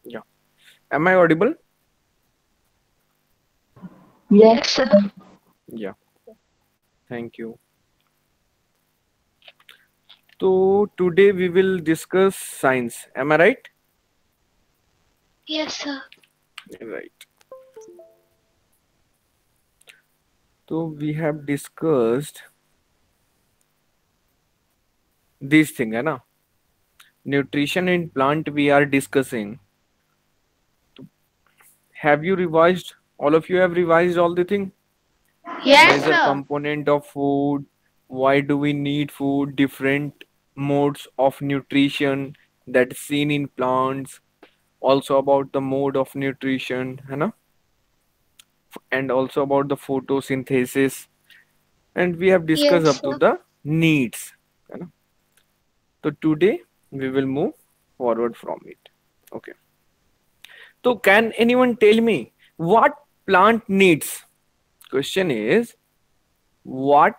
Yeah. Am I audible? Yes, sir. Yeah. Thank you. So today we will discuss science. Am I right? Yes, sir. Right. So we have discussed this thing, है ना? Nutrition in plant we are discussing. Have you revised? All of you have revised all the thing? Yes, Yes, Major sir. sir. component of food. Why do we need food? Different modes of nutrition that's seen in plants. Also about the mode of nutrition, है ना? And also about the photosynthesis. And we have discussed Yes, up to sir. the needs, है ना? So today we will move forward from it. Okay. So can anyone tell me what plant needs? Question is what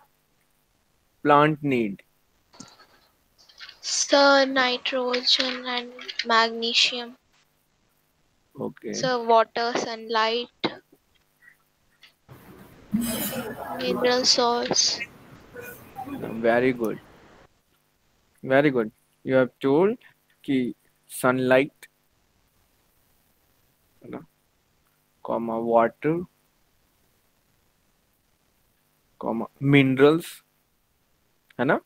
plant need? Sir, nitrogen and magnesium. Okay. Sir, water, sunlight, mineral source. Very good. Very good. You have told कि sunlight, है ना, comma water, comma minerals, है ना?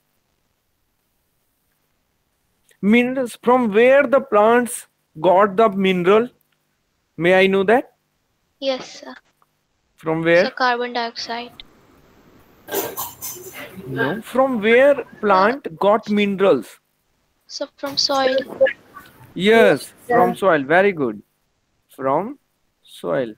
Minerals. From where the plants got the mineral? May I know that? Yes, sir. From where? Sir, carbon dioxide. No. From where Uh, plant got minerals? sir, from soil. Yes, from soil. Very good. From soil.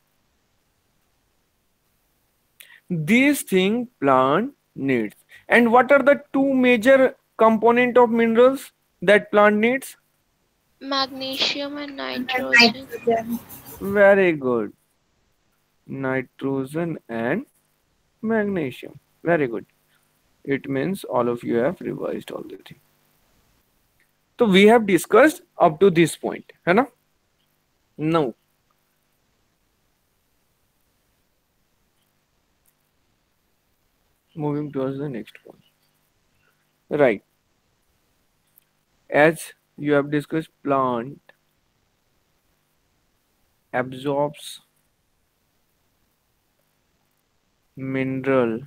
These thing plant needs. And what are the two major component of minerals that plant needs? Magnesium and nitrogen. Very good. Nitrogen and magnesium. Very good. It means all of you have revised all the thing. So we have discussed up to this point, है ना? Now, moving towards the next one. Right. As you have discussed, plant absorbs mineral,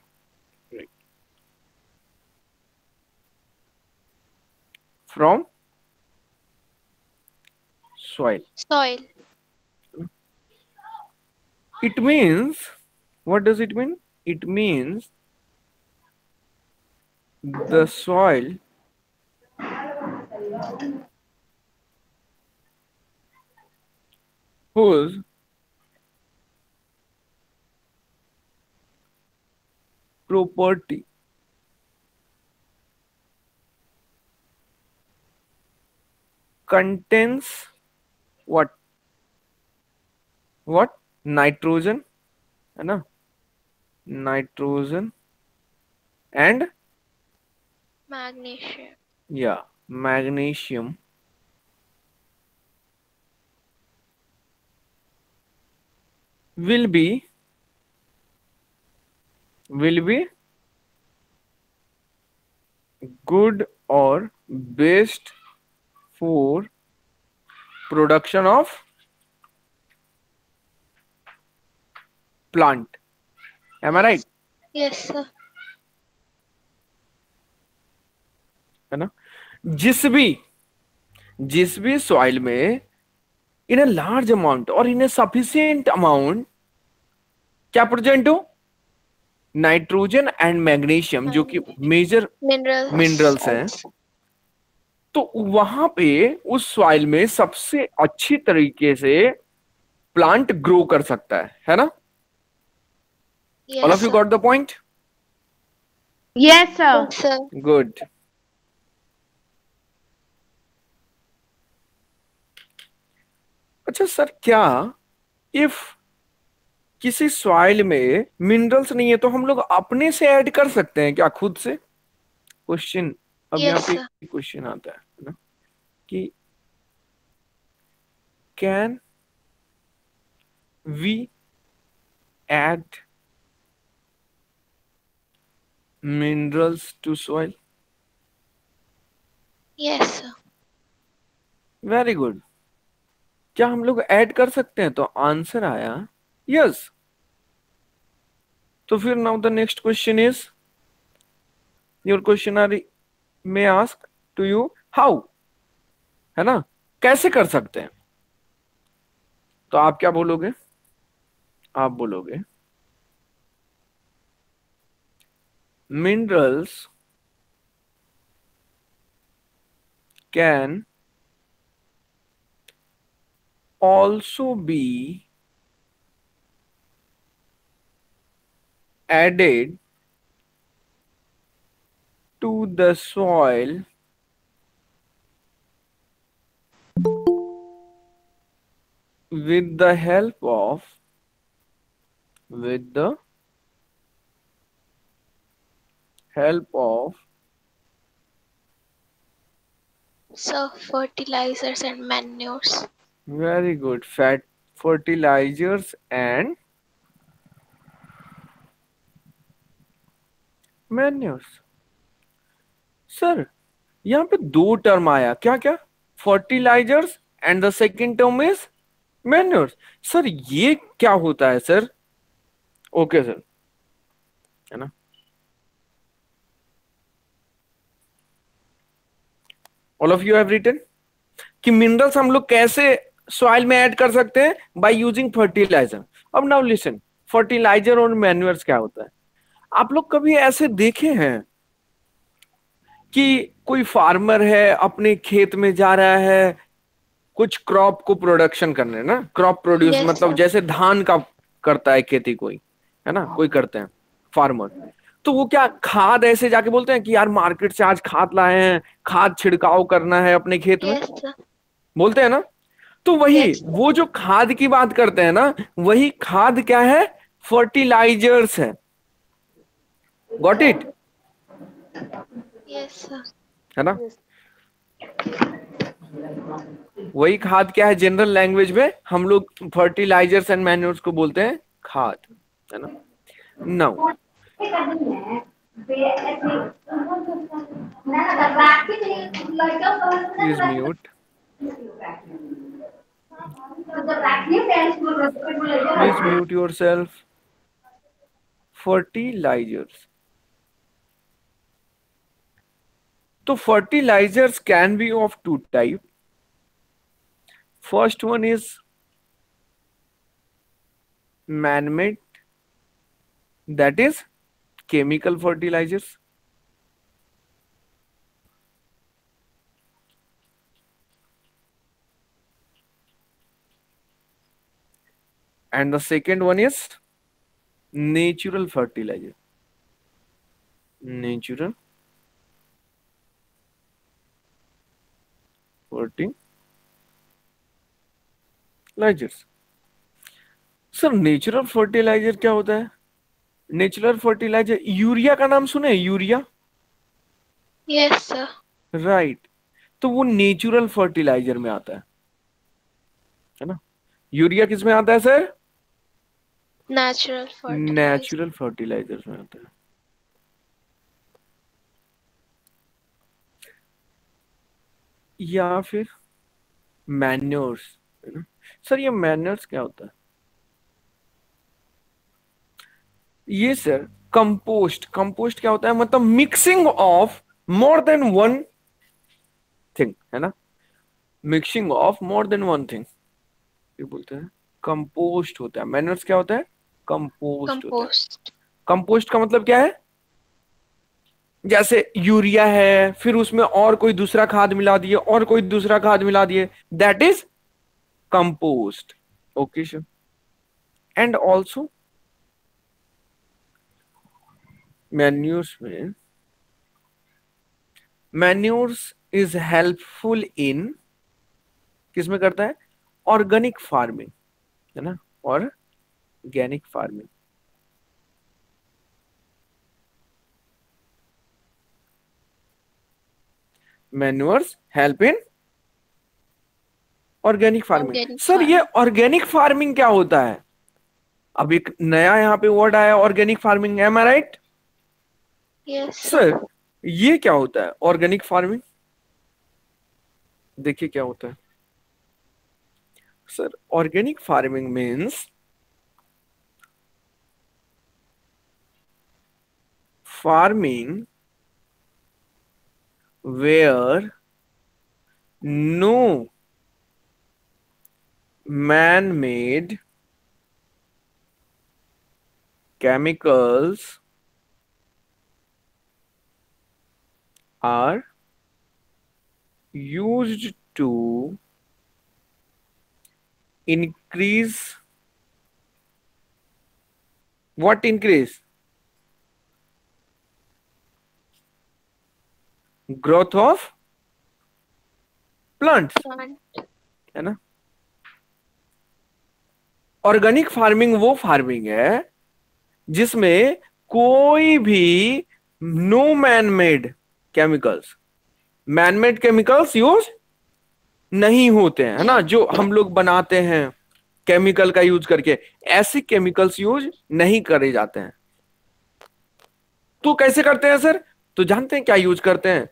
right, from soil. Soil. It means, what does it mean? It means the soil whose property contains what? What? Nitrogen, है ना? Nitrogen and Magnesium. yeah, magnesium will be good or best for production of plant. Am I right? Yes. Yes, sir. है ना? जिस भी soil में इन a large amount और इन अ sufficient amount क्या present हो? नाइट्रोजन एंड मैग्नीशियम, जो कि मेजर Minerals. मिनरल्स हैं, तो वहां पे उस सॉइल में सबसे अच्छी तरीके से प्लांट ग्रो कर सकता है ना? All Yes, of you sir. Got the point? Yes, sir. Yes, sir. Good. अच्छा सर, क्या इफ किसी सॉइल में मिनरल्स नहीं है तो हम लोग अपने से ऐड कर सकते हैं क्या, खुद से? क्वेश्चन. अब Yes, यहाँ पे sir. क्वेश्चन आता है ना, कि can we add minerals to soil? Yes, sir. Very good. क्या हम लोग ऐड कर सकते हैं? तो आंसर आया यस. तो फिर now the next question is, your question are may ask to you how, है ना, कैसे कर सकते हैं? तो आप क्या बोलोगे? आप बोलोगे minerals can also be added to the soil with the help of with the help of So fertilizers and manures. very good fat fertilizers and manures. Sir यहाँ पे दो टर्म आया, क्या क्या? Fertilizers and the second term is manures. Sir ये क्या होता है सर? ओके सर, है ना. All of you have written कि मिनरल्स हम लोग कैसे सॉइल में ऐड कर सकते हैं? By using fertilizer. अब नाउ लिसन, फर्टिलाइजर और मैन्योर्स क्या होता है? आप लोग कभी ऐसे देखे हैं कि कोई फार्मर है अपने खेत में जा रहा है कुछ क्रॉप को प्रोडक्शन करने, ना, क्रॉप प्रोड्यूस, Yes, मतलब sir. जैसे धान का करता है खेती कोई, है ना, कोई करते हैं फार्मर. तो वो क्या खाद ऐसे जाके बोलते हैं कि यार मार्केट से आज खाद लाए हैं, खाद छिड़काव करना है अपने खेत में, Yes, sir. बोलते हैं ना? तो वही Yes, sir. वो जो खाद की बात करते हैं ना, वही खाद क्या है? फर्टिलाइजर्स है. Got it? Yes, sir. है ना? वही खाद क्या है? जनरल लैंग्वेज में हम लोग फर्टिलाइजर्स एंड मैन्योर्स को बोलते हैं खाद, है ना. Now please mute, please mute yourself. Fertilizers. तो fertilizers can be of two type. First one is man-made, that is chemical fertilizers. And the second one is natural fertilizer. Natural fertilizers. Sir natural fertilizer क्या होता है? Natural fertilizer, urea का नाम सुने? Urea, Yes, sir. Right. तो वो natural fertilizer में आता है ना. यूरिया किस में आता है sir? Natural fertilizer. Natural fertilizer में आता है. या फिर मैन्योर्स, है ना. सर ये मैन्योर्स क्या होता है? ये सर कंपोस्ट. कंपोस्ट क्या होता है? मतलब mixing of more than one thing, है ना. Mixing of more than one thing ये बोलते हैं कंपोस्ट होता है. मैन्योर्स क्या होता है? कंपोस्ट होता है. Compost. कंपोस्ट का मतलब क्या है? जैसे यूरिया है, फिर उसमें और कोई दूसरा खाद मिला दिए, और कोई दूसरा खाद मिला दिए, that is compost. Okay sir. And also manures में, मैन्योर्स इज हेल्पफुल इन, किसमें करता है? ऑर्गेनिक फार्मिंग, है ना, organic farming. Manures help in organic farming. Organic sir ये farming. ऑर्गेनिक फार्मिंग क्या होता है? अब एक नया यहाँ पे वर्ड आया, organic farming, M I right? Yes, sir. Sir ये क्या होता है ऑर्गेनिक फार्मिंग? देखिए क्या होता है sir. Organic farming means farming where no man-made chemicals are used to increase what increase? Growth of plants, Plant. है ना? ऑर्गेनिक फार्मिंग वो फार्मिंग है जिसमें कोई भी no man made chemicals, man made chemicals use नहीं होते हैं, है ना? जो हम लोग बनाते हैं केमिकल का यूज करके, ऐसे केमिकल्स यूज नहीं करे जाते हैं। तो कैसे करते हैं सर? तो जानते हैं क्या यूज करते हैं?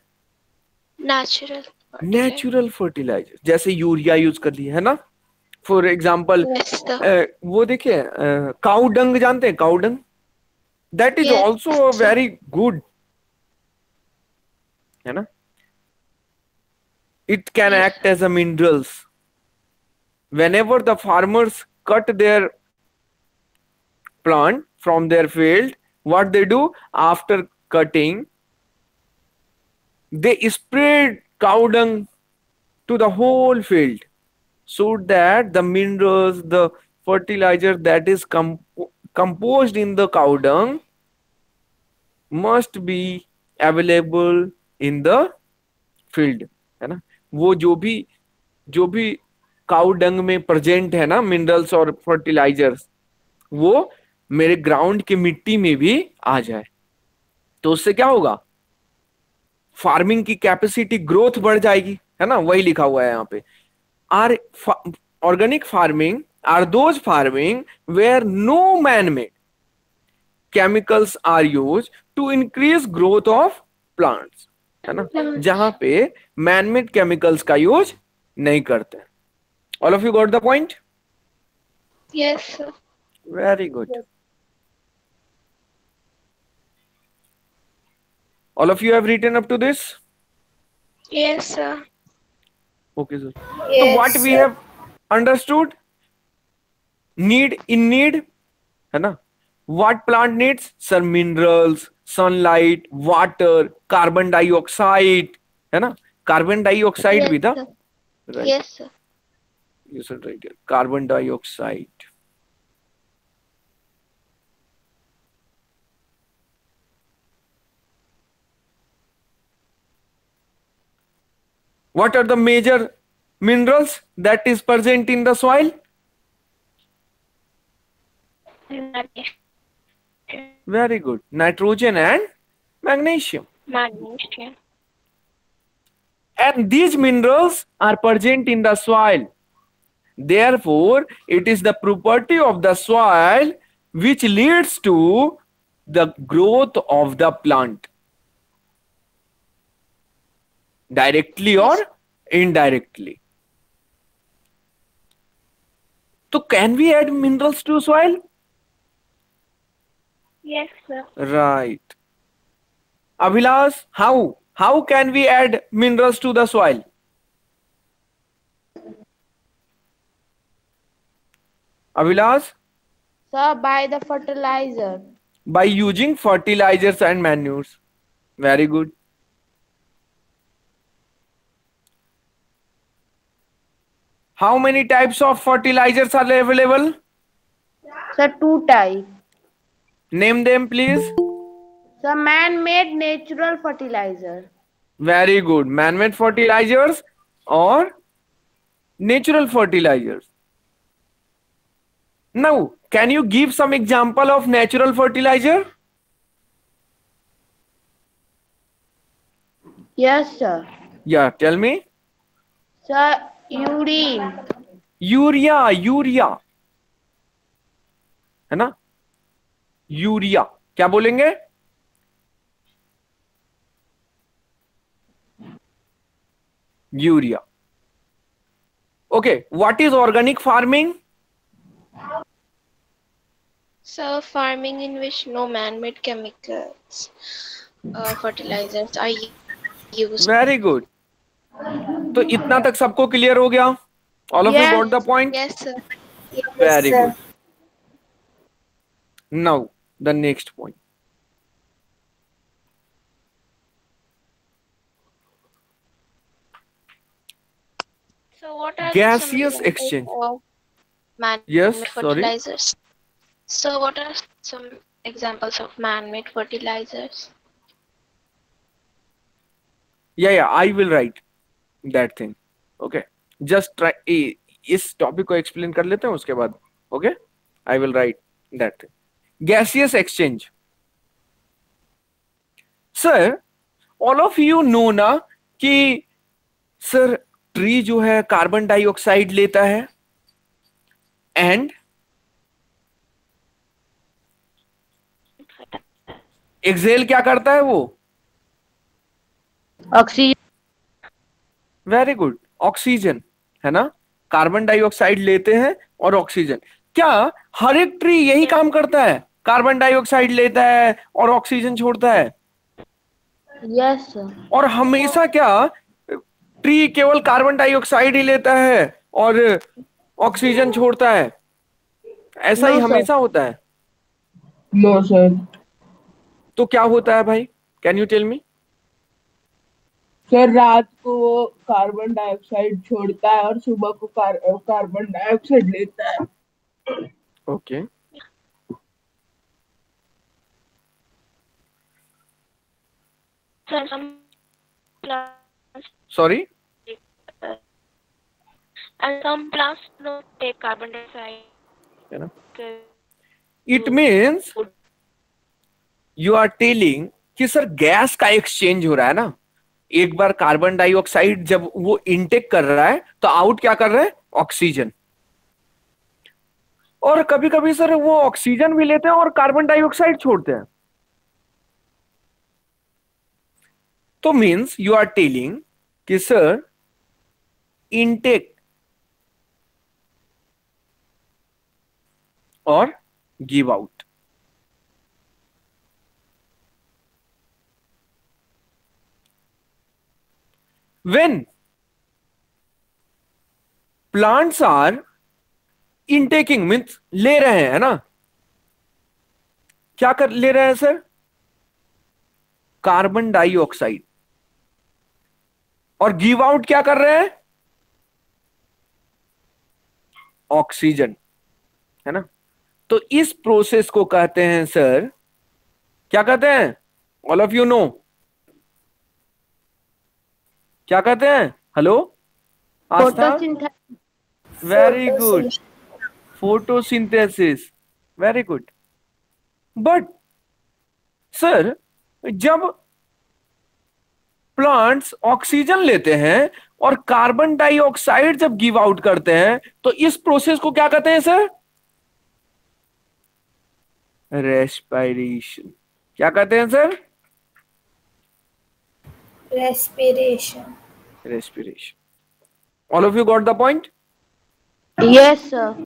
Natural fertilizer. नेचुरल फर्टिलाइजर, जैसे यूरिया यूज कर लिया, है ना? For example Yes, sir. वो देखिए काउ डंग, जानते हैं cow dung? That is Yes, also sir. Very good, है ना? It can Yes, act as a minerals. Whenever the farmers cut their plant from their field, what they do after cutting, they spray cow dung to the whole field so that the minerals, the fertilizer that is composed in the cow dung must be available in the field, है ना? वो जो भी cow dung में present है ना, minerals और fertilisers, वो मेरे ग्राउंड की मिट्टी में भी आ जाए। तो उससे क्या होगा? फार्मिंग की कैपेसिटी, ग्रोथ बढ़ जाएगी, है ना? वही लिखा हुआ है यहाँ पे। Or organic farming are those farming where no man made chemicals are use to increase growth of plants, है ना? Plants. जहां पे मैनमेड केमिकल्स का यूज नहीं करते। All of you got the point? Yes, sir. Very good. All of you have written up to this? Yes, sir. Okay sir. तो Yes, what we have understood, need in need, है ना? What plant needs sir? Minerals, sunlight, water, carbon dioxide, है ना? Carbon dioxide Yes, भी था, sir. राइट? Yes, sir. You should write here carbon dioxide. What are the major minerals that is present in the soil? Very good. Nitrogen and magnesium. Magnesium. And these minerals are present in the soil. Therefore, it is the property of the soil which leads to the growth of the plant, directly or indirectly. So can we add minerals to soil? Yes, sir. Right. Abhilash, how can we add minerals to the soil? Abhilash? Sir, by the fertilizer. By using fertilizers and manures. Very good. How many types of fertilizers are available? Sir, 2 types. Name them, please. Sir, man-made natural fertilizer. Very good. Man-made fertilizers or natural fertilizers. Now, can you give some example of natural fertilizer? Yes, sir. Yeah, tell me. Sir, urine. Urea, urea है ना, urea क्या बोलेंगे? Urea. Okay, what is organic farming? So farming in which no man-made chemicals or fertilizers are used. Very good. तो इतना तक सबको clear हो गया? All of you Yes. Got the point? Yes, sir. Yes, very sir. Good. Now the next point. So what are some Gaseous examples exchange. of man-made Yes, sorry. fertilizers? So what are some examples of man-made fertilizers? Yeah, I will write that thing. Okay, just try इस topic को explain कर लेते हैं उसके बाद। Okay, I will write that thing. Gaseous exchange. Sir, all of you know ना कि sir tree जो है कार्बन डाइऑक्साइड लेता है एंड एक्सेल क्या करता है वो? ऑक्सीजन। वेरी गुड, ऑक्सीजन है ना। कार्बन डाइऑक्साइड लेते हैं और ऑक्सीजन। क्या हर एक ट्री यही काम करता है? कार्बन डाइऑक्साइड लेता है और ऑक्सीजन छोड़ता है? Yes sir. और हमेशा क्या ट्री केवल कार्बन डाइऑक्साइड ही लेता है और ऑक्सीजन छोड़ता है? ऐसा ही No, sir. हमेशा होता है? No, sir. तो क्या होता है भाई? Can you tell me? Sir रात को वो कार्बन डाइऑक्साइड छोड़ता है और सुबह को कार्बन डाइऑक्साइड लेता है। Okay, So some plants sorry, and some plants don't take carbon dioxide. है ना। Okay. It means you are telling कि सर गैस का एक्सचेंज हो रहा है ना। एक बार कार्बन डाइऑक्साइड जब वो इनटेक कर रहा है तो आउट क्या कर रहा है? ऑक्सीजन। और कभी कभी सर वो ऑक्सीजन भी लेते हैं और कार्बन डाइऑक्साइड छोड़ते हैं। तो मीन्स यू आर टेलिंग कि सर इनटेक और give out. when plants are intaking means ले रहे हैं, है ना। क्या कर ले रहे हैं सर? Carbon dioxide. और गिव आउट क्या कर रहे हैं? ऑक्सीजन, है ना। तो इस प्रोसेस को कहते हैं सर, क्या कहते हैं? ऑल ऑफ यू नो क्या कहते हैं? Hello Aastha? Photosynthesis. Very good, photosynthesis, very good. But sir जब प्लांट्स ऑक्सीजन लेते हैं और कार्बन डाइऑक्साइड जब गिव आउट करते हैं तो इस प्रोसेस को क्या कहते हैं सर? रेस्पिरेशन। क्या कहते हैं sir? Respiration. Respiration. All of you got the point? Yes sir.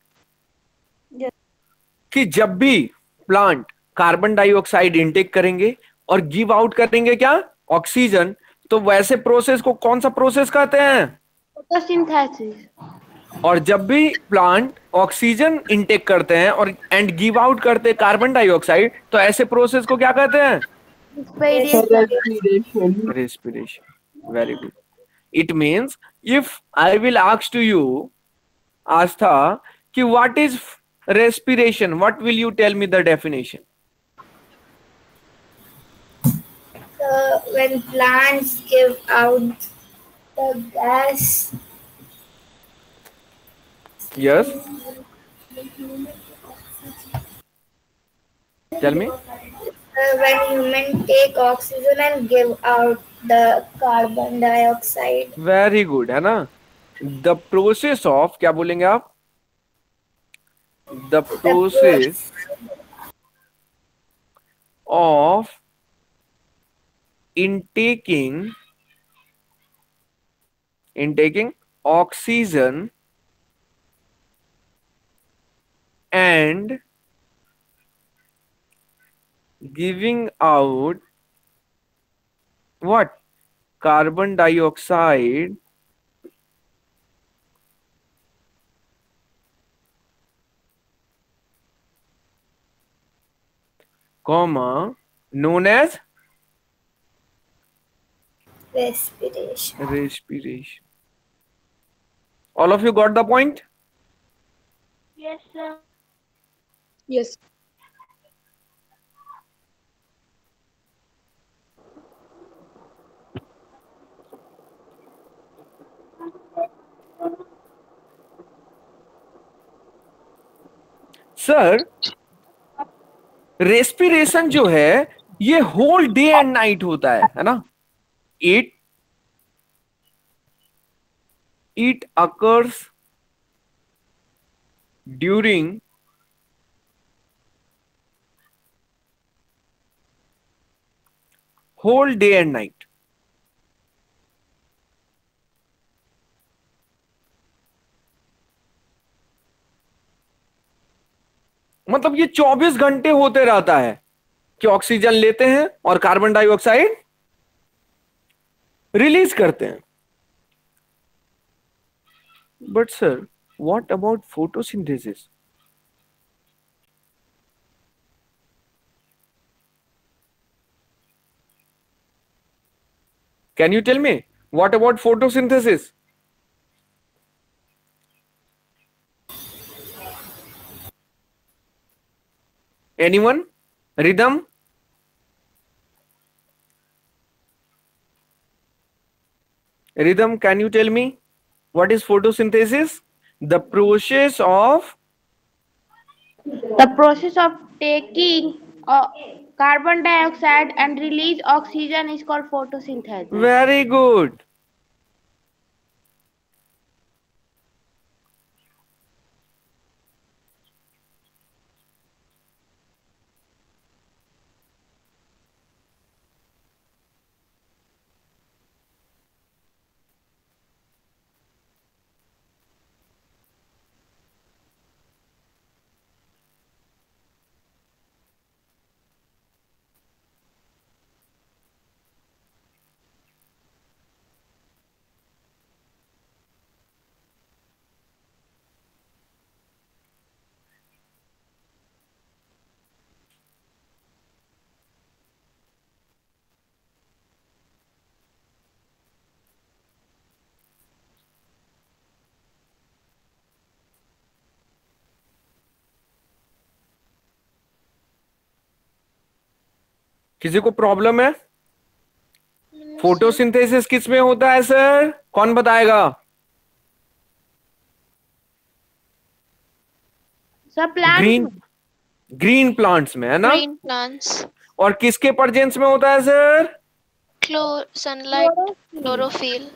कि जब भी प्लांट कार्बन डाइऑक्साइड इनटेक करेंगे और गिव आउट करेंगे क्या? ऑक्सीजन, तो वैसे प्रोसेस को कौन सा प्रोसेस कहते हैं? फोटोसिंथेसिस। और जब भी प्लांट ऑक्सीजन इनटेक करते हैं और एंड गिव आउट करते हैं कार्बन डाइऑक्साइड, तो ऐसे प्रोसेस को क्या कहते हैं? Respiration. Respiration. Very good. It means if I will ask to you Aastha कि what is respiration, what will you tell me the definition? When plants give out the gas, Yes, tell me. when humans take oxygen and give out the carbon dioxide. Very good, है ना। The process of, क्या बोलेंगे आप? The process of intaking oxygen and giving out what? Carbon dioxide, comma, known as respiration. All of you got the point? Yes, sir. Yes. Sir, respiration जो है ये whole day and night होता है ना? It occurs during whole day and night. मतलब ये 24 घंटे होते रहता है कि ऑक्सीजन लेते हैं और कार्बन डाइऑक्साइड रिलीज करते हैं. But sir, what about photosynthesis? Can you tell me what about photosynthesis? Anyone? Rhythm? Rhythm, can you tell me what is photosynthesis? The process of taking carbon dioxide and release oxygen is called photosynthesis. very good. किसी को problem है? Photosynthesis किस में होता है sir? कौन बताएगा? सब प्लांट ग्रीन प्लांट्स में है ना? Green plants. और किसके प्रेजेंस में होता है सर? Sunlight, chlorophyll.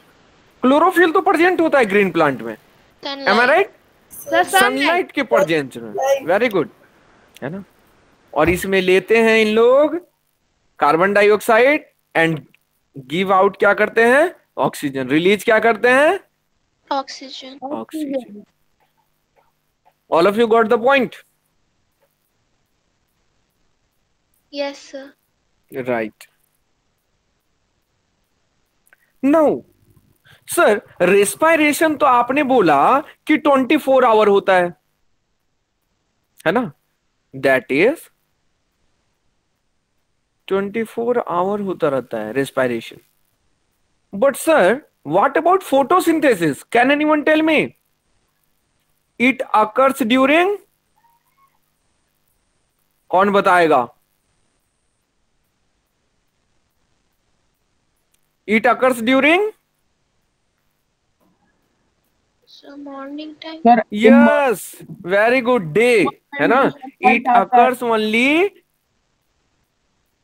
क्लोरोफिल तो प्रेजेंट होता है ग्रीन प्लांट में. Am I Sunlight. Right? Sir sunlight के प्रेजेंस में. वेरी गुड, है ना? और इसमें लेते हैं इन लोग carbon dioxide and give out क्या करते हैं? ऑक्सीजन. रिलीज क्या करते हैं? Oxygen. Oxygen. All of you got the point? Yes, sir. Right. Now sir, respiration तो आपने बोला कि 24 आवर होता है ना? दैट इज 24 आवर होता रहता है respiration. But sir, what about photosynthesis? Can anyone tell me? It occurs during, कौन बताएगा? It occurs during So morning time. Sir yes, very good. Day, है ना? It occurs only,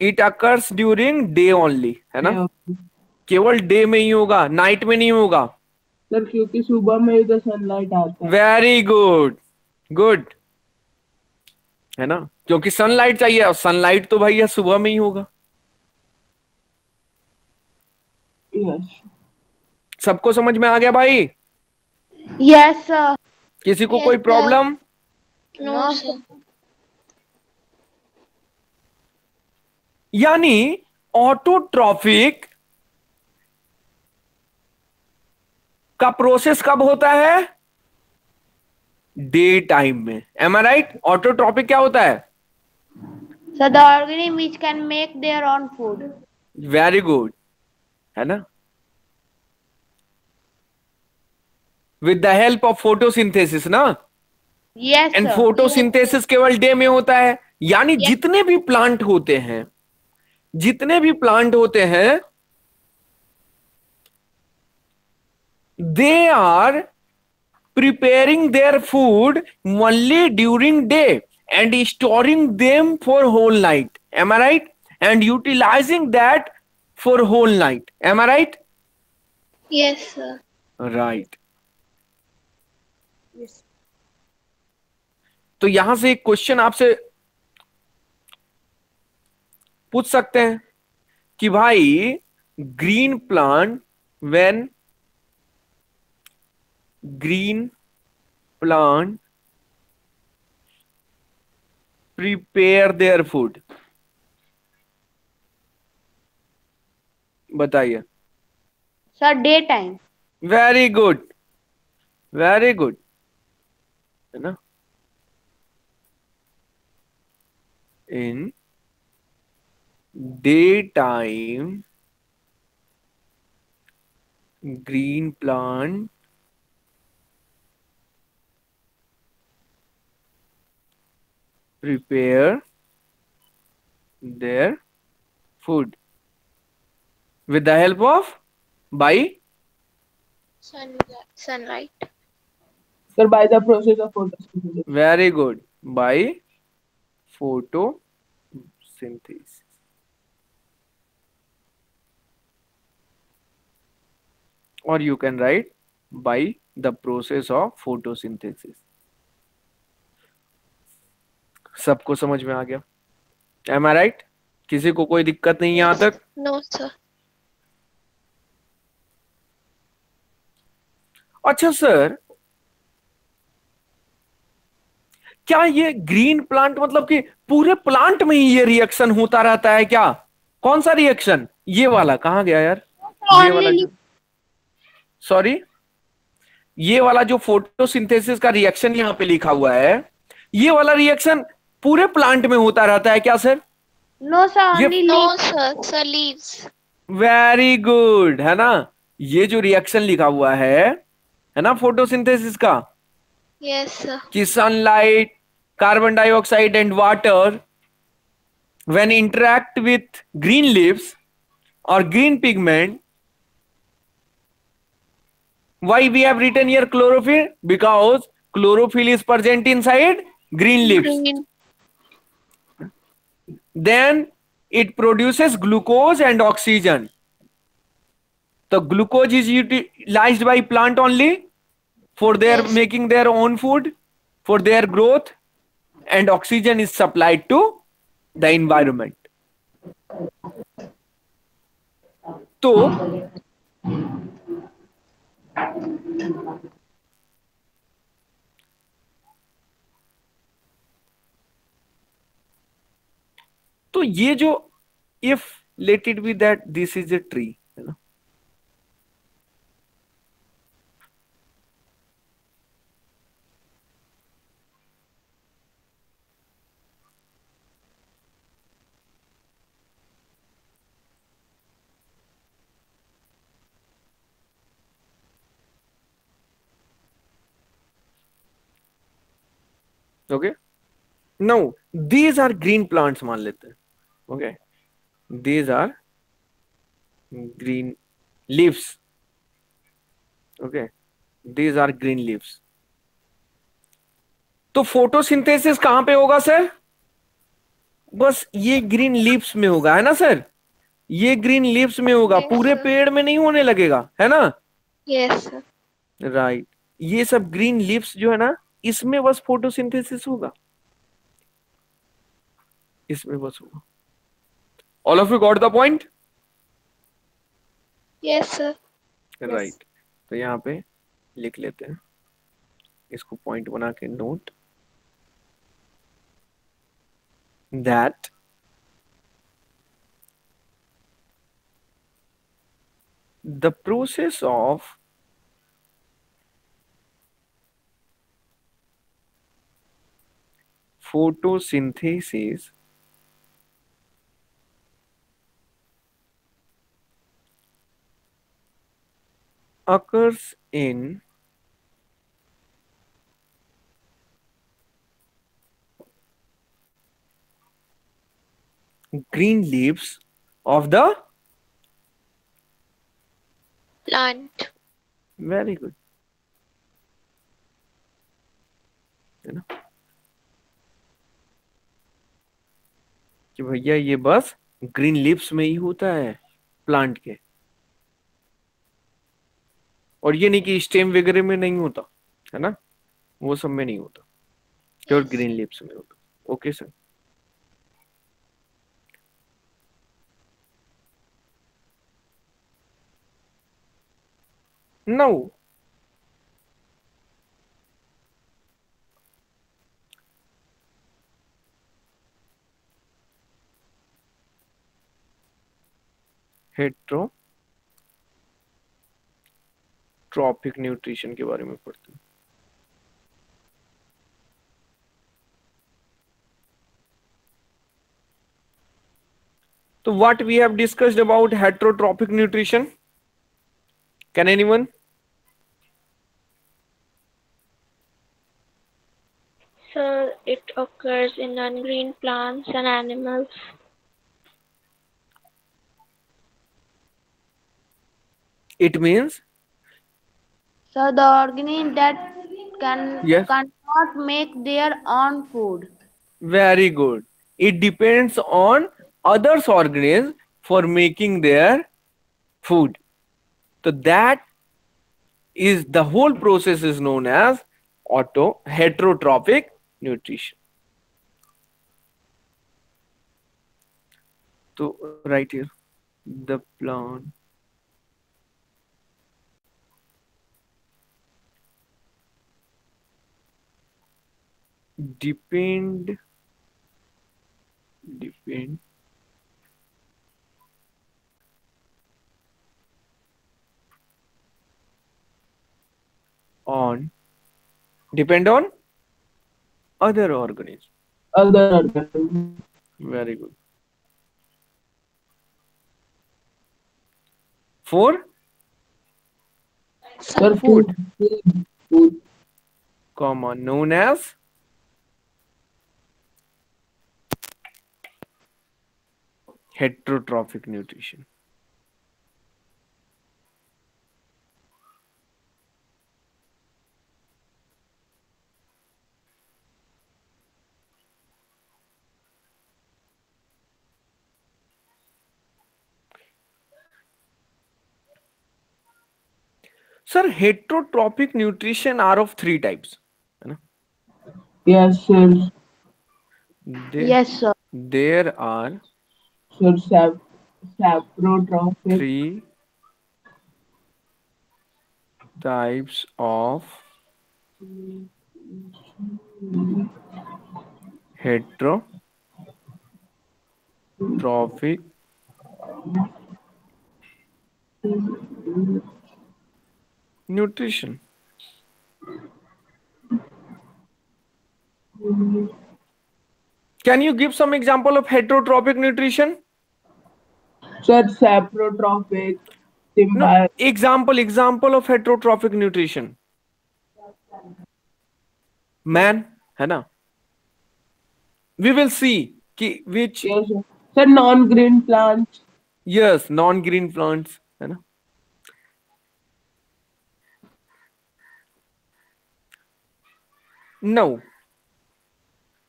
it occurs during day only, है ना? केवल day में ही होगा, night में नहीं होगा. सर क्योंकि सुबह में ही तो सनलाइट आता है। वेरी गुड, गुड, है ना, क्योंकि सनलाइट चाहिए, और सनलाइट तो भैया सुबह में ही होगा। यस। सबको समझ में आ गया भाई? Yes, sir. किसी को Yes, कोई sir. Problem? No, No, sir. यानी ऑटोट्रॉफिक का प्रोसेस कब होता है? डे टाइम में। Am I right? ऑटोट्रॉपिक क्या होता है? So the organism which can make their own food. Very good, है ना, with the help of photosynthesis ना। Yes, and sir. फोटोसिंथेसिस केवल डे में होता है। यानी Yes. जितने भी प्लांट होते हैं, जितने भी प्लांट होते हैं, they are preparing their food only during day and storing them for whole night. Am I right? And utilizing that for whole night. Am I right? Yes, sir. Right. तो यहां से एक क्वेश्चन आपसे पूछ सकते हैं कि भाई green plant, when green plant prepare their food, बताइए। Sir, daytime. Very good, very good, है ना। In day time green plant prepare their food with the help of by Sunlight. Sir by the process of photosynthesis. very good by photosynthesis, or you can write by the process of photosynthesis। सबको समझ में आ गया? Am I right? किसी को कोई दिक्कत नहीं यहां तक? No, sir. अच्छा सर, क्या ये ग्रीन प्लांट मतलब कि पूरे प्लांट में ही ये रिएक्शन होता रहता है क्या? कौन सा रिएक्शन? ये वाला कहां गया यार? ये वाला Only जो, सॉरी, ये वाला जो फोटोसिंथेसिस का रिएक्शन यहां पे लिखा हुआ है, ये वाला रिएक्शन पूरे प्लांट में होता रहता है क्या सर? no, sir. ये Only No, leaf. sir. Sir, leaves. Very good, है ना। ये जो रिएक्शन लिखा हुआ है ना, फोटोसिंथेसिस का, Yes, sir. कि sunlight, carbon dioxide and water when interact with green leaves or green pigment, why we have written here chlorophyll? Because chlorophyll is present inside green leaves. Green. Then it produces glucose and oxygen. The glucose is utilized by plant only for their Yes. making their own food, for their growth, and oxygen is supplied to the environment. तो ये जो if let it be that this is a tree, है ना, okay, now these are green plants मान लेते हैं, okay, these are green leaves, okay, these are green leaves। तो photosynthesis कहां पे होगा सर? बस ये ग्रीन लीव्स में होगा, है ना सर, ये ग्रीन लीव्स में होगा, Yes, पूरे sir. पेड़ में नहीं होने लगेगा, है ना। Yes, sir. राइट। ये सब ग्रीन लीव्स जो है ना, इसमें बस फोटोसिंथेसिस होगा, इसमें बस होगा। All of you got the point? Yes, sir. Right. तो यहाँ पे लिख लेते हैं, इसको पॉइंट बना के note that the process of photosynthesis occurs in green leaves of the Plant. very good, है ना, कि भैया ये बस ग्रीन लीव्स में ही होता है प्लांट के, और ये नहीं कि स्टेम वगैरह में नहीं होता, है ना, वो सब में नहीं होता, केवल Yes. ग्रीन लीव्स में होता। Okay sir. Now heterotrophic nutrition के बारे में पढ़ते हैं। तो what we have discussed about heterotrophic nutrition? Can anyone? So it occurs in non-green plants and animals. It means So the organism that yes, cannot make their own food. very good. It depends on others organisms for making their food. So that is the whole process is known as heterotrophic nutrition. So right here, the plant depend on depend on other organisms. Other organisms. Very good. For Sir, food, Food. comma, known as heterotrophic nutrition. Sir, heterotrophic nutrition are of three types. है ना? Yes, sir. Yes, sir. There are Sir, saprotrophic. three types of heterotrophic nutrition. Can you give some example of heterotrophic nutrition? Sir, saprotrophic. No, example of heterotrophic nutrition. Man, है ना? We will see कि which Yes, sir. Sir, non-green plants. yes, non-green plants, है ना? Now,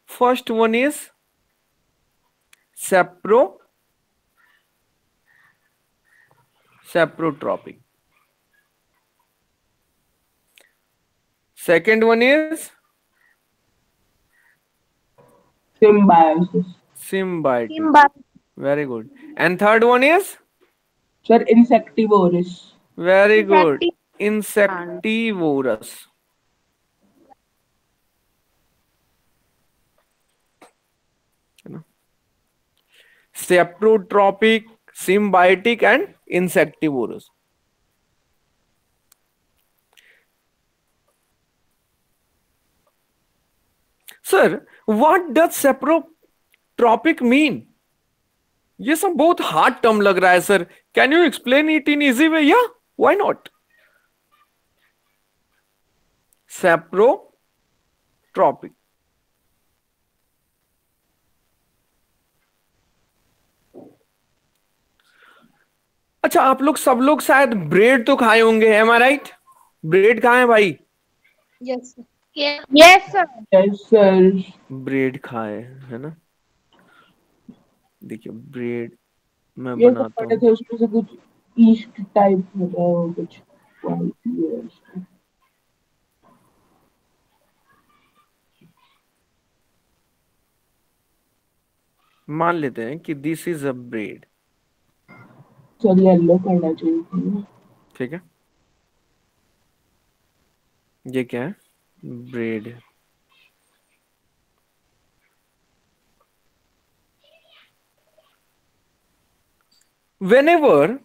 first one is saprotrophic. Second one is Symbiosis. symbiotic. Symbiotic. Very good. And third one is Sir, insectivorous. very good. Insecti- Insectivorous. है ना? Saprotropic, symbiotic and insectivorous. Sir, what does saprotropic mean? ये सब बहुत hard term लग रहा है sir. Can you explain it in easy way? या why not? saprotropic. अच्छा, आप लोग सब लोग शायद ब्रेड तो खाए होंगे, एम आई राइट? ब्रेड खाए भाई? Yes, sir. Yeah. Yes, sir. Yes, sir. Bread खाए है ना? देखिए ब्रेड मैं ये सब बनाता पढ़े हूँ. थे, उसमें से कुछ ईस्ट टाइप होता है, वो कुछ yes. मान लेते हैं कि दिस इज अ ब्रेड. चलिए येलो करना चाहिए. ठीक है, ये क्या है? ब्रेड है. Whenever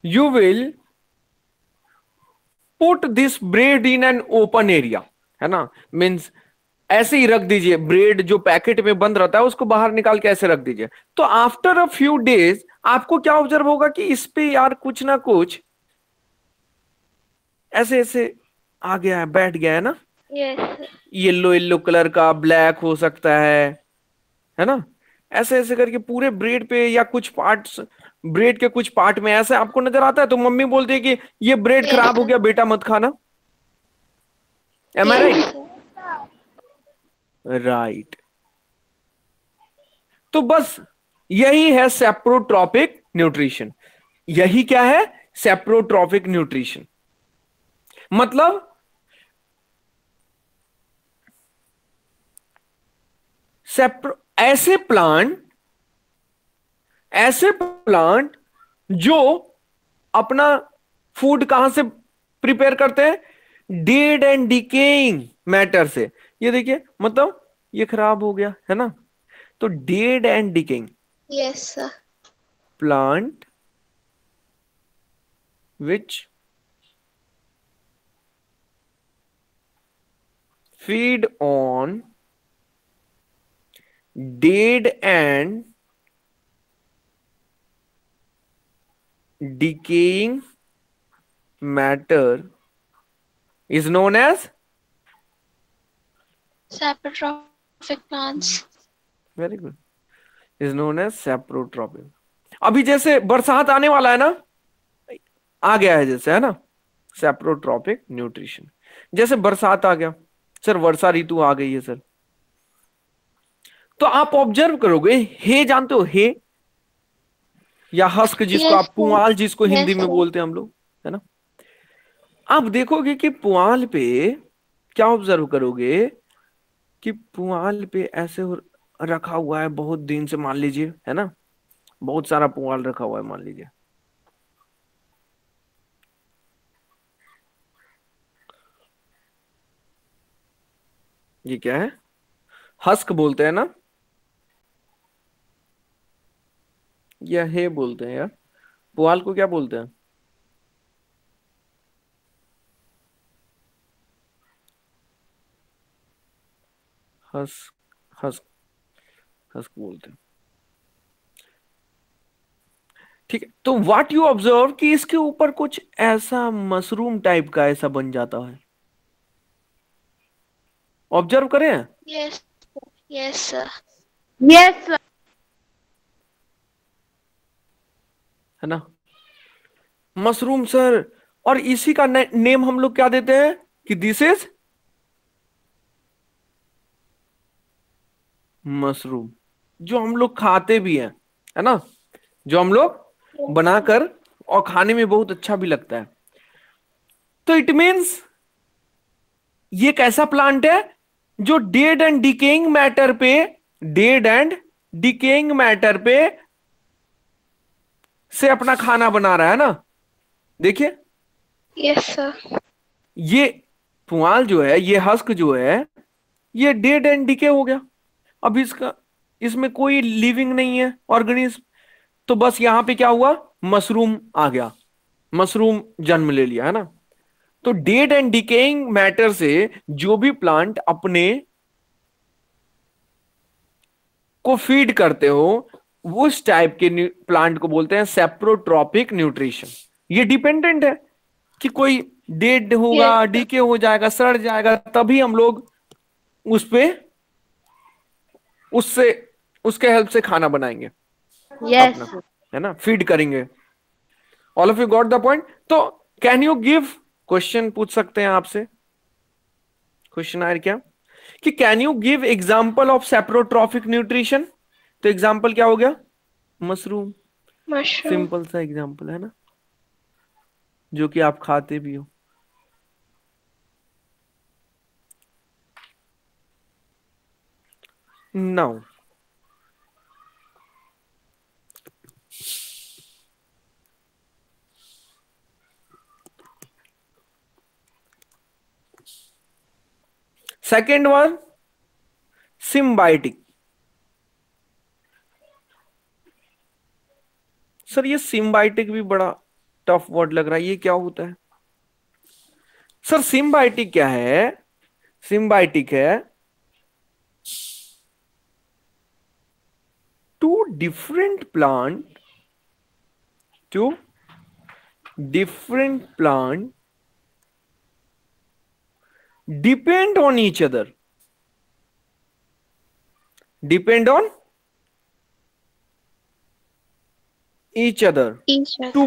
you will put this bread in an open area, है ना, मीन्स ऐसे ही रख दीजिए. ब्रेड जो पैकेट में बंद रहता है उसको बाहर निकाल के ऐसे रख दीजिए. तो आफ्टर अ फ्यू डेज आपको क्या ऑब्जर्व होगा कि इस पे यार कुछ ना कुछ ऐसे ऐसे आ गया है, बैठ गया है ना. Yes, sir. Yellow yellow colour का, ब्लैक हो सकता है ना. ऐसे ऐसे करके पूरे ब्रेड पे या कुछ पार्ट्स, ब्रेड के कुछ पार्ट में ऐसे आपको नजर आता है. तो मम्मी बोलती है कि ये ब्रेड Yes, खराब हो sir. गया बेटा, मत खाना. एम आई Yes, राइट? sir. राइट. तो बस यही है सेप्रोट्रॉपिक न्यूट्रिशन. यही क्या है? Saprotrophic nutrition. मतलब ऐसे प्लांट जो अपना फूड कहां से प्रिपेयर करते हैं? डेड एंड डिकेइंग मैटर से. ये देखिए, मतलब ये खराब हो गया है ना, तो dead and decaying Yes, sir. plant which feed on dead and decaying matter is known as Saprotrophic plants. very good, is known as saprotrophic. अभी जैसे बरसात आने वाला है ना, आ गया है जैसे, है ना, सेप्रोट्रॉपिक न्यूट्रिशन. जैसे बरसात आ गया सर, वर्षा ऋतु आ गई है सर, तो आप ऑब्जर्व करोगे, हे जानते हो हे या हस्क जिसको Yes, आप sir. पुआल जिसको Yes, हिंदी में sir. बोलते हैं हम लोग, है ना. आप देखोगे कि पुआल पे क्या ऑब्जर्व करोगे कि पुआल पे ऐसे रखा हुआ है बहुत दिन से, मान लीजिए, है ना, बहुत सारा पुआल रखा हुआ है मान लीजिए. ये क्या है? हस्क बोलते हैं ना, या हे बोलते हैं यार? पुआल को क्या बोलते हैं? हस्क, हस्क, हस्क बोलते हैं. ठीक है, तो व्हाट यू ऑब्जर्व कि इसके ऊपर कुछ ऐसा मशरूम टाइप का ऐसा बन जाता है. ऑब्जर्व करें, Yes. Yes, sir. Yes, sir. है ना, मशरूम सर. और इसी का नेम हम लोग क्या देते हैं कि दिस इज मशरूम, जो हम लोग खाते भी हैं, है ना, जो हम लोग बनाकर और खाने में बहुत अच्छा भी लगता है. तो इट मीन्स ये कैसा प्लांट है जो डेड एंड डिकेइंग मैटर पे, डेड एंड डिकेइंग मैटर पे से अपना खाना बना रहा है ना। देखिए Yes, sir. ये पुआल जो है, ये हस्क जो है, ये डेड एंड डिके हो गया। अब इसमें कोई लिविंग नहीं है ऑर्गेनिज्म, तो बस यहां पे क्या हुआ, मशरूम आ गया, मशरूम जन्म ले लिया, है ना। तो डेड एंड डिकेइंग मैटर से जो भी प्लांट अपने को फीड करते हो, वो उस टाइप के प्लांट को बोलते हैं सेप्रोट्रॉपिक न्यूट्रिशन। ये डिपेंडेंट है कि कोई डेड होगा, Yes. डीके हो जाएगा, सड़ जाएगा, तभी हम लोग उस पे उससे उसके हेल्प से खाना बनाएंगे Yes. अपना, है ना, फीड करेंगे। All of you got the point. तो कैन यू गिव, क्वेश्चन पूछ सकते हैं आपसे, क्वेश्चन आया क्या कि can you give example of saprotrophic nutrition. तो एग्जांपल क्या हो गया, मशरूम, Mushroom. सिंपल सा एग्जांपल है ना, जो कि आप खाते भी हो। Now second one, symbiotic. Sir ये सिम्बायोटिक भी बड़ा टफ वर्ड लग रहा है, ये क्या होता है सर? सिम्बायोटिक क्या है? सिम्बायोटिक है two different plant, two different plant depend on each other, depend on each other Each to other.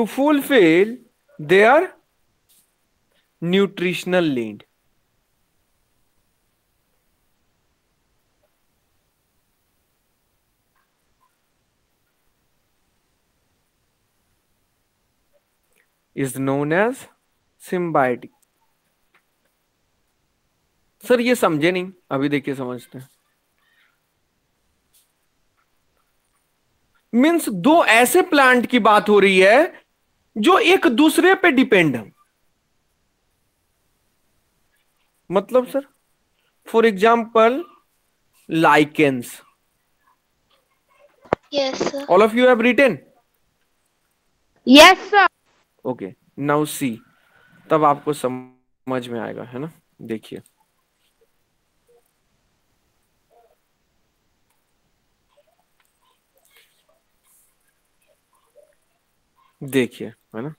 fulfill their nutritional need. Is known as symbiotic. Sir ये समझे नहीं, अभी देखिए समझते हैं। मीन्स दो ऐसे प्लांट की बात हो रही है जो एक दूसरे पे डिपेंड है। मतलब sir for example lichens, Yes, sir. All of you have written, Yes, sir. Okay now see, तब आपको समझ में आएगा, है ना। देखिए देखिए, है ना,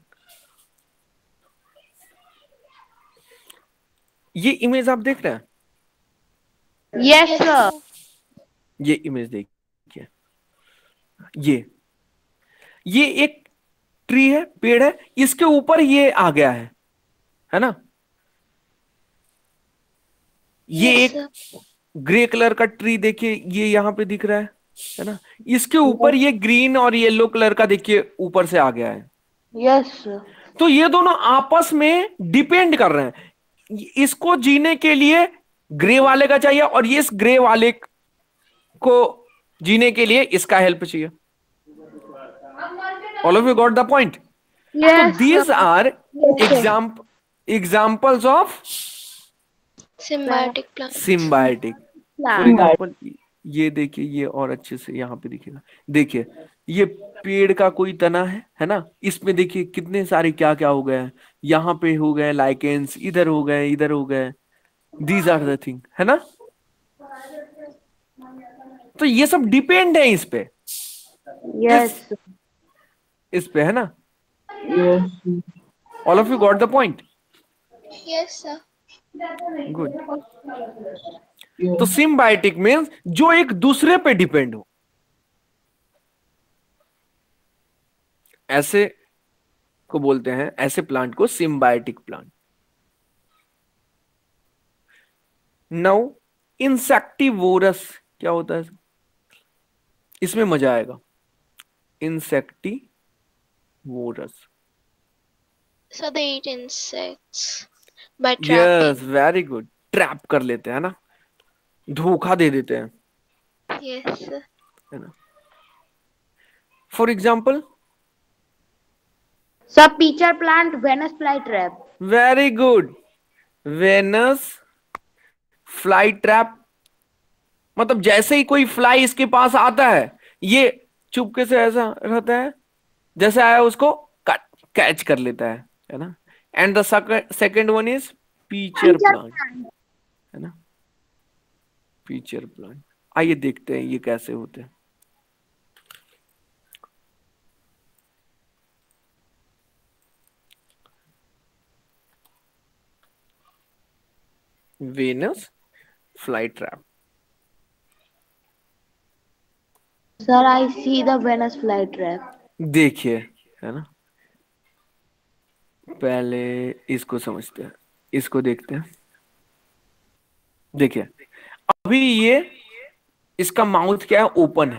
ये इमेज आप देख रहे हैं, Yes, Yes, sir. sir. ये इमेज देखिए, ये एक ट्री है, पेड़ है, इसके ऊपर ये आ गया है ना। ये Yes, एक sir. ग्रे कलर का ट्री देखिए, ये यहां पे दिख रहा है ना। इसके ऊपर ये ग्रीन और येलो कलर का देखिए ऊपर से आ गया है। Yes, sir. तो ये दोनों आपस में डिपेंड कर रहे हैं। इसको जीने के लिए ग्रे वाले का चाहिए और ये इस ग्रे वाले को जीने के लिए इसका हेल्प चाहिए। All of you got the point. तो Yes, these sir. Are Yes, sir. Examples of Symbiotic plants. Symbiotic. For Plant. Example ये देखिए, ये और अच्छे से यहाँ पे दिखेगा, देखिए ये पेड़ का कोई तना है ना, इसमें देखिए कितने सारे क्या क्या हो गए हैं, यहाँ पे हो गए लाइकेंस, इधर हो गए, इधर हो गए, दीज आर द थिंग, है ना। तो ये सब डिपेंड है इस पे, Yes, sir. इस पे, है ना। Yes. All of you got the point, Yes, sir. Good. Yes. तो सिम्बायोटिक मीन्स जो एक दूसरे पे डिपेंड हो, ऐसे को बोलते हैं, ऐसे प्लांट को सिम्बायोटिक प्लांट। नाउ इंसेक्टिवोरस क्या होता है, इसमें मजा आएगा। insectivorous. So they eat insects by yes, trapping. Very good, trap कर लेते हैं ना, धोखा दे देते हैं, Yes, sir. है ना. For example, Sir, pitcher plant Venus flytrap. Very good, Venus fly trap. मतलब जैसे ही कोई फ्लाई इसके पास आता है, ये चुपके से ऐसा रहता है, जैसे आया उसको कैच कर लेता है ना. And the second one is pitcher Pitcher plant, plant. है ना. पीचर प्लांट, आइए देखते हैं ये कैसे होते हैं. Venus fly trap. Sir, I see the Venus flytrap. देखिए, है ना. पहले इसको समझते हैं, इसको देखते हैं. देखिए, अभी ये इसका माउथ क्या है, ओपन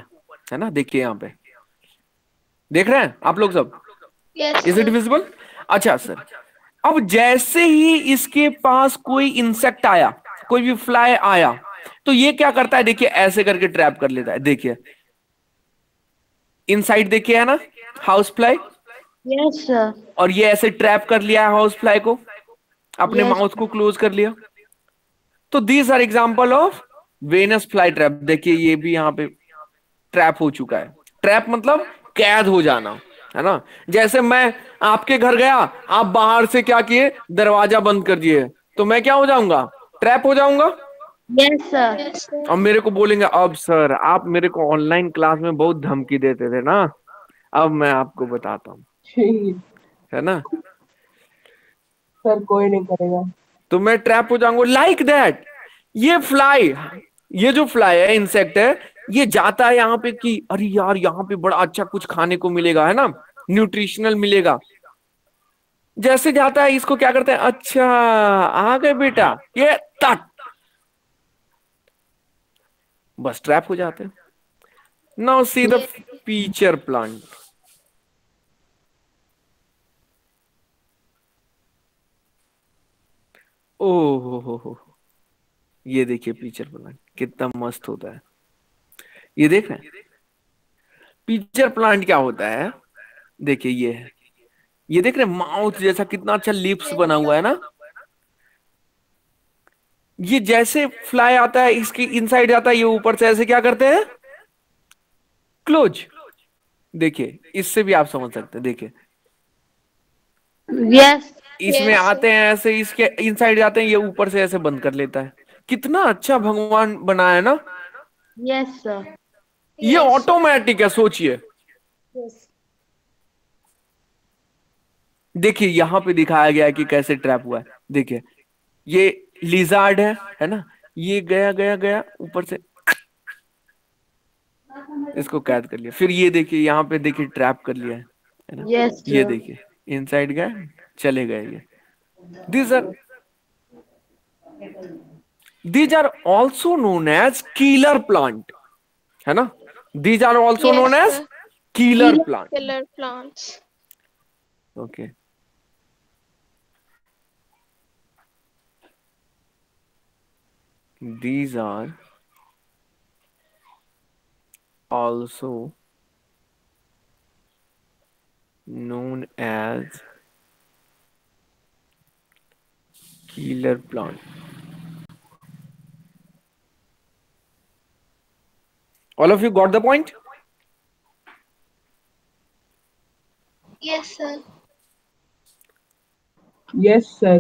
है ना. देखिए यहाँ पे, देख रहे हैं आप लोग सब, Yes, is it sir. Visible. अच्छा सर, अब जैसे ही इसके पास कोई इंसेक्ट आया, कोई भी फ्लाई आया, तो ये क्या करता है, देखिए ऐसे करके ट्रैप कर लेता है. देखिए इनसाइड, देखिए है ना, हाउस फ्लाई, Yes, sir. और ये ऐसे ट्रैप कर लिया है हाउस फ्लाई को, अपने Yes. माउथ को क्लोज कर लिया. तो these are example of Venus fly trap. देखिए ये भी यहाँ पे ट्रैप हो चुका है. ट्रैप मतलब कैद हो जाना, है ना. जैसे मैं आपके घर गया, आप बाहर से क्या किए, दरवाजा बंद कर दिए, तो मैं क्या हो जाऊंगा, ट्रैप हो जाऊंगा. Yes, sir. Yes, sir. अब मेरे को बोलेंगे, अब सर आप मेरे को ऑनलाइन क्लास में बहुत धमकी देते थे ना, अब मैं आपको बताता हूँ, छी, है ना. सर कोई नहीं करेगा. तो मैं ट्रैप हो जाऊंगा लाइक दैट. ये फ्लाई, ये जो फ्लाई है, इंसेक्ट है, ये जाता है यहाँ पे कि अरे यार यहाँ पे बड़ा अच्छा कुछ खाने को मिलेगा, है ना, न्यूट्रिशनल मिलेगा. जैसे जाता है, इसको क्या करते हैं, अच्छा आ गए बेटा, ये तट, बस ट्रैप हो जाते हैं. Now see the pitcher plant. ओह हो, ये देखिए पीचर प्लांट कितना मस्त होता है. ये देख रहे हैं पीचर प्लांट क्या होता है. देखिए ये है, ये देख रहे हैं माउथ जैसा कितना अच्छा लिप्स बना हुआ है ना. ये जैसे फ्लाई आता है, इसकी इनसाइड जाता है, ये ऊपर से ऐसे क्या करते हैं, क्लोज. देखिए इससे भी आप समझ सकते हैं. देखिए Yes. इसमें Yes, आते हैं ऐसे, इसके इनसाइड जाते हैं, ये ऊपर से ऐसे बंद कर लेता है. कितना अच्छा भगवान बनाया है ना. Yes, sir. ये Yes. ऑटोमेटिक है, सोचिए. देखिए यहां पे दिखाया गया है कि कैसे ट्रैप हुआ है. देखिए ये लिजार्ड है ना, ये गया गया गया ऊपर से, इसको कैद कर लिया. फिर ये देखिए यहाँ पे, देखिए ट्रैप कर लिया है ना. Yes, ये sir. देखिए इनसाइड गए, चले गए ये. These are also known as killer plant, है ना. These are also Yes, known as sir. Killer plant. Killer plants. Okay, these are also known as killer plant. All of you got the point? Yes, sir. Yes, sir.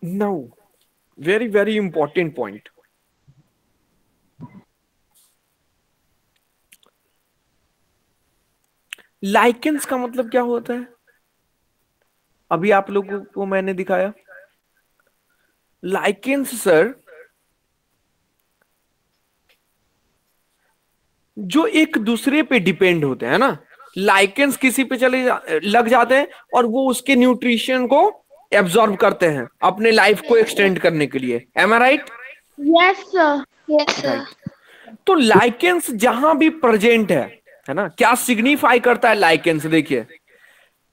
Now, very very important point. Lichens का मतलब क्या होता है, अभी आप लोगों को मैंने दिखाया. लाइकेंस सर जो एक दूसरे पे डिपेंड होते हैं ना. लाइकेंस किसी पे लग जाते हैं और वो उसके न्यूट्रिशन को एब्जॉर्ब करते हैं अपने लाइफ को एक्सटेंड करने के लिए. Am I right? Yes, sir. Yes, sir. तो लाइकेंस जहां भी प्रेजेंट है, है ना। क्या सिग्निफाई करता है लाइकेंस? देखिए,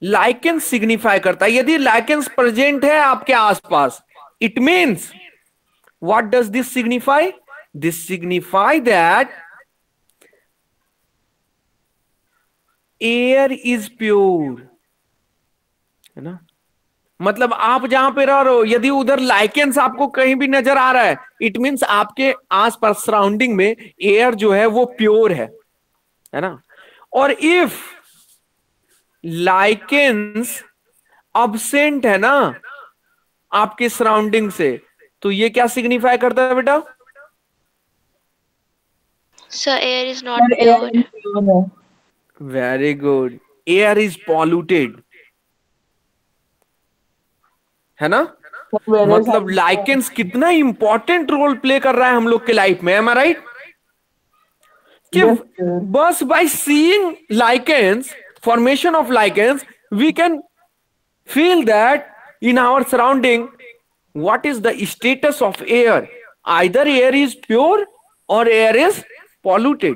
लाइकेंस सिग्निफाई करता है यदि लाइकेंस प्रेजेंट है आपके आसपास, it means what does this signify? This signify that air is pure, है ना। मतलब आप जहां पे रह रहे हो, यदि उधर लाइकेंस आपको कहीं भी नजर आ रहा है, इट मीन्स आपके आसपास सराउंडिंग में एयर जो है वो प्योर है ना। और इफ लाइकेंस अब्सेंट है ना आपके सराउंडिंग से, तो ये क्या सिग्निफाई करता है बेटा? So air is not sir air pure. Impure है। Very good, air is polluted, है ना। सर मेरे मतलब साइड से लाइकेंस कितना इंपॉर्टेंट रोल प्ले कर रहा है हम लोग के लाइफ में, एम आई राइट? कि यस सर। बस by seeing lichens, formation of lichens, we can feel that in our surrounding what is the status of air, either air is pure or air is polluted.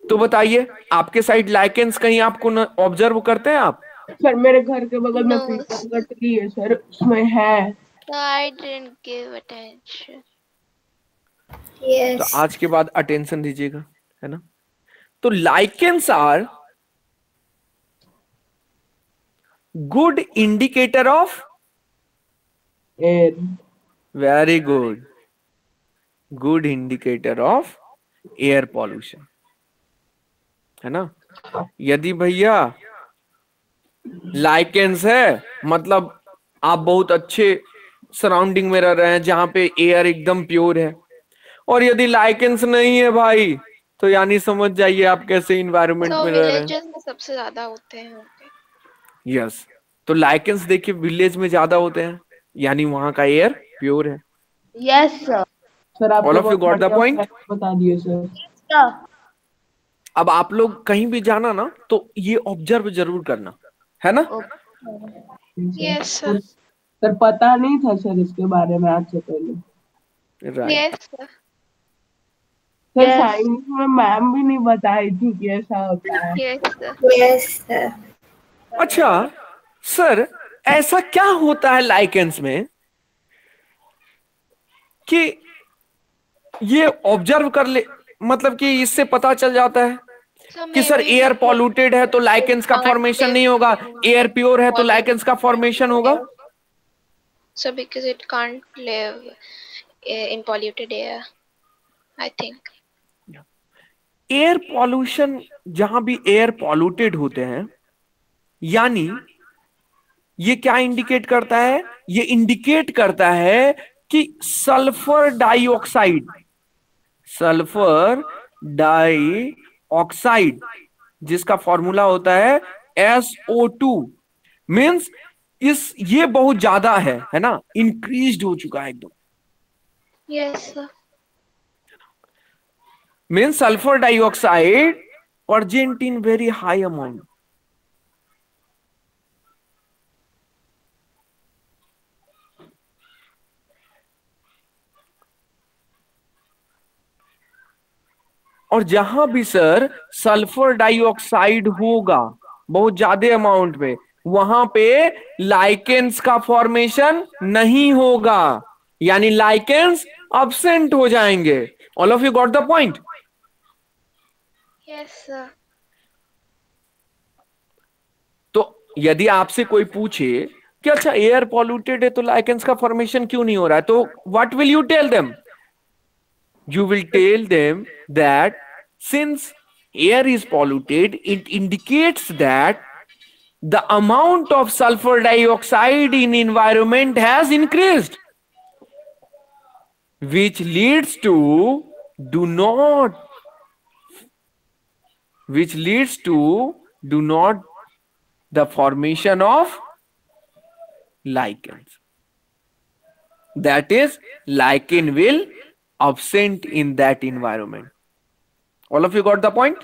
तो बताइए, आपके side lichens कहीं आपको observe करते हैं आप? Sir मेरे घर के बगल में No, पीपल का ट्री है सर, उसमें है। so I didn't give attention. तो Yes. आज के बाद अटेंशन दीजिएगा, है ना। तो lichens are good indicator of, air. Very good, good indicator of air pollution, है ना। यदि भैया लाइकेंस है, मतलब आप बहुत अच्छे सराउंडिंग में रह रहे हैं जहां पे एयर एकदम प्योर है। और यदि लाइकेंस नहीं है भाई, तो यानी समझ जाइए आप कैसे इन्वायरमेंट So में रह रहे हैं। villages में सबसे ज्यादा होते हैं वहाँ पे। यस, तो लाइकेंस देखिए विलेज में ज्यादा होते हैं, यानी वहां का एयर प्योर है। Yes, sir. सर ऑल आपने ऑफ यू बहुत गॉट द बढ़िया पॉइंट। fact बता दिए सर। Sir. अब आप लोग कहीं भी जाना ना, तो ये ऑब्जर्व जरूर करना, है ना। Yes, sir. सर सर पता नहीं था सर इसके बारे में आज से पहले। Right. Yes, sir. Sir Yes. Science में मैम भी नहीं बताई थी कि ऐसा होता है। Yes, sir. Yes, sir. अच्छा सर, ऐसा क्या होता है लाइकेंस में कि ये ऑब्जर्व कर ले, मतलब कि इससे पता चल जाता है So कि sir maybe air because polluted है तो लाइकेंस का can't फॉर्मेशन live नहीं होगा, in एयर प्योर है तो लाइकेंस का polluted फॉर्मेशन होगा। air. So because it can't live in polluted air, I think. Air pollution, जहां भी एयर पॉल्यूटेड होते हैं, यानी ये क्या इंडिकेट करता है? ये इंडिकेट करता है कि सल्फर डाइऑक्साइड, सल्फर डाइऑक्साइड जिसका फॉर्मूला होता है SO2, मीन्स ये बहुत ज्यादा है ना, इंक्रीज्ड हो चुका है एकदम। Yes, sir. Means sulphur dioxide present in very high amount. और जहां भी सर सल्फर डाइऑक्साइड होगा बहुत ज्यादा अमाउंट में, वहां पे लाइकेंस का फॉर्मेशन नहीं होगा, यानी लाइकेंस अब्सेंट हो जाएंगे। All of you got the point. Yes, sir. तो यदि आपसे कोई पूछे कि अच्छा एयर पॉल्यूटेड है तो लाइकेंस का फॉर्मेशन क्यों नहीं हो रहा है, तो what will you tell them? You will tell them that since air is polluted, it indicates that the amount of sulfur dioxide in environment has increased, which leads to do not the formation of lichens. That is, lichen will absent in that environment. All of you got the point?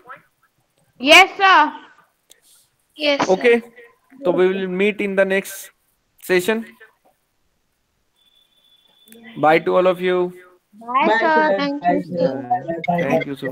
Yes, sir. Yes, sir. Okay, so we will meet in the next session. Bye to all of you. Bye, Bye sir. sir. Thank Bye you, sir. sir. Bye bye. Thank you so